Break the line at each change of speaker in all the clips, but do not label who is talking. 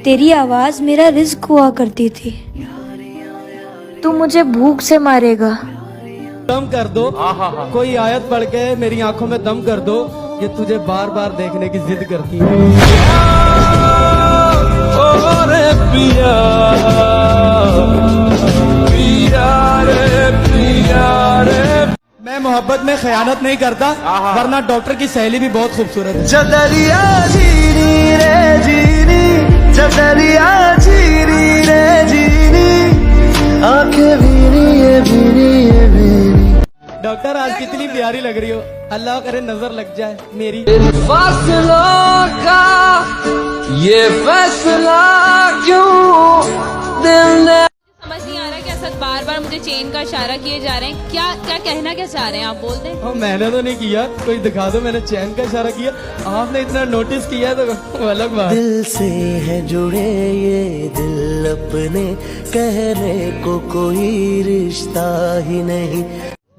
तेरी आवाज मेरा रिज्क हुआ करती थी, तू मुझे भूख से मारेगा।
दम कर दो, कोई आयत पढ़ के मेरी आंखों में दम कर दो, ये तुझे बार बार देखने की जिद करती है। मैं मोहब्बत में खयानत नहीं करता, वरना डॉक्टर की सहेली भी बहुत खूबसूरत है।
चदरिया जीनी रे जीनी, चदरिया जीनी रे जीनी, आंखें भीनी ये भीनी ये भीनी।
डॉक्टर आज कितनी प्यारी लग रही हो, अल्लाह करे नजर लग जाए मेरी।
फासलों का ये फैसला क्यों दिल ने।
समझ नहीं आ रहा कि असद बार बार मुझे चेन का इशारा किए जा रहे हैं, क्या कहना क्या चाह रहे हैं आप, बोल दें।
मैंने तो नहीं किया, कोई दिखा दो, मैंने चैन का इशारा किया, आपने इतना नोटिस किया तो अलग बात।
दिल से है जुड़े ये दिल, अपने कहने को कोई रिश्ता ही नहीं।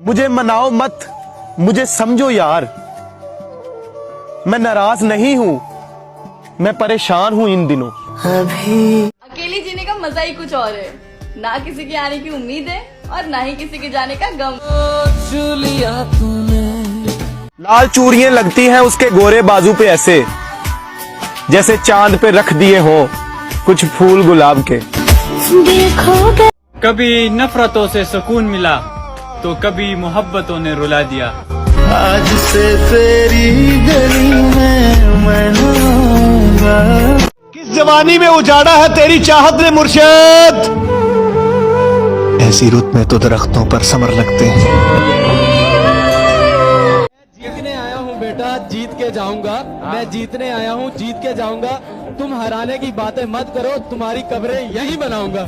मुझे मनाओ मत, मुझे समझो यार, मैं नाराज नहीं हूँ, मैं परेशान हूँ इन दिनों।
अभी
अकेले जीने का मजा ही कुछ और है, ना किसी के आने की उम्मीद है और ना ही किसी के जाने का गम।
लिया तूने।
लाल चूड़ियां लगती हैं उसके गोरे बाजू पे ऐसे, जैसे चांद पे रख दिए हो कुछ फूल गुलाब के।
देखोगे
कभी नफरतों से सुकून मिला तो कभी मोहब्बतों ने रुला दिया।
आज से तेरी गली में मैं आऊंगा।
किस जवानी में उजाड़ा है तेरी चाहत ने मुर्शिद,
ऐसी रुत में तो दरख्तों पर समर लगते हैं।
जीतने आया हूँ बेटा, जीत के जाऊंगा, मैं जीतने आया हूँ, जीत के जाऊंगा। तुम हराने की बातें मत करो, तुम्हारी कब्रें यही बनाऊंगा।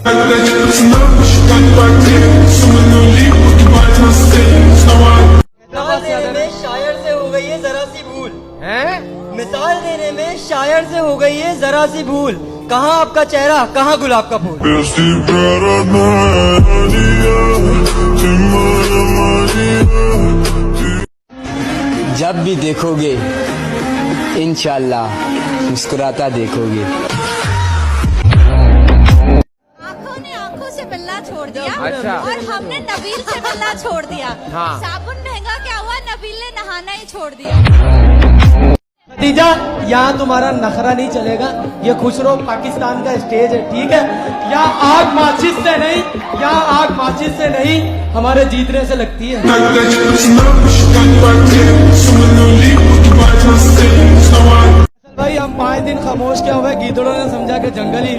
मिसाल देने में शायर से हो गई है जरा सी भूल, मिसाल देने में शायर से हो गई है जरा सी भूल। कहाँ आपका चेहरा, कहाँ गुलाब का फूल। जब भी देखोगे इंशाल्लाह मुस्कुराता देखोगे।
आँखों ने आँखों से मिलना छोड़ दिया, और हमने नबील से मिलना छोड़ दिया। साबुन महंगा क्या हुआ, नबील ने नहाना ही छोड़ दिया।
खदीजा, यहाँ तुम्हारा नखरा नहीं चलेगा, ये खुशरो पाकिस्तान का स्टेज है, ठीक है। यहाँ आग माचिस से नहीं, यहाँ आग माचिस से नहीं, हमारे जीतने से लगती है। भाई हम 5 दिन खामोश क्या हुए, गीदड़ों ने समझा कि जंगल ही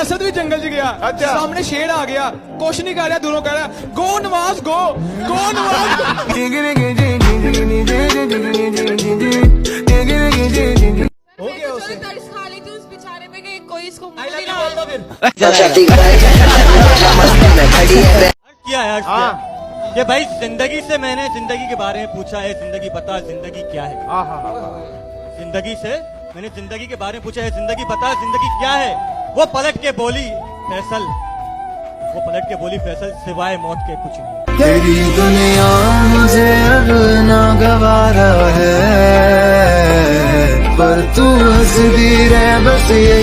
असद भी जंगल गया। अच्छा, सामने शेर आ गया, कुछ नहीं कह रहा, दूरों कह रहा गो नवाज गो, गो नवाज। हो गया उसे,
खा ली थी उस बेचारे पे कि कोई इसको
क्या यार ये भाई, जिंदगी से मैंने जिंदगी के बारे में पूछा है, जिंदगी बता जिंदगी क्या है। जिंदगी से मैंने जिंदगी के बारे में पूछा है, जिंदगी बता जिंदगी क्या है। वो पलट के बोली फैसल, वो पलट के बोली फैसल, सिवाय मौत के कुछ नहीं।
तेरी दुनिया मुझे अब ना गवारा है, पर तू हंसदी रह बस यही।